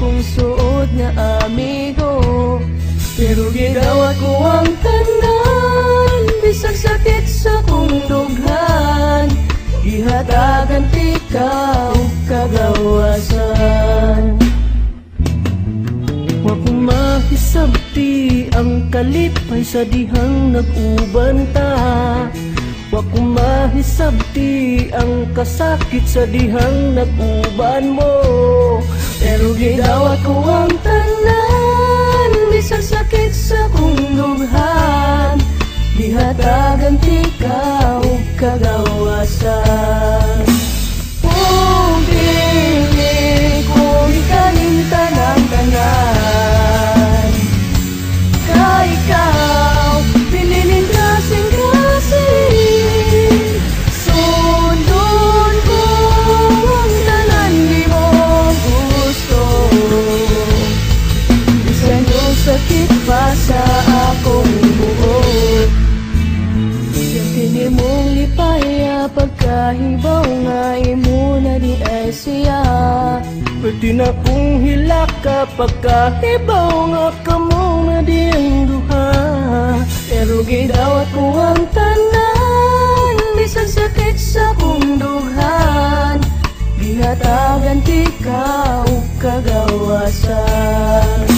akong suod nga amigo. Pero gidawat ko ang tanan, bisag sakit sa kong dughan, gihatagan ti ka og kagawasan. Wa ko mahisabti ang kalipay sa dihang nag-uban ta. Wa ko mahisabti ang kasakit sa dihang nag-uban mo. Pero gidawat ko ang tanan, bisag sakit sa kong dughan, gihatagan ti ka og kagawasan. Kung dili ko ikalimtan ang tanan, ka ikaw pinilin kasing-kasing, sundon ko ang tanan di mo gusto. Bisan yung sakit pa sa akong buhok, yakin mong lipaya pagkahibaw nga imo na di ay siya. Pwede na kong hilaka pagkahibaw nga kamo na di ang duha. Pero gidawat ko ang tanan, bisag sakit sa kong dughan, gihatagan ti ka og kagawasan.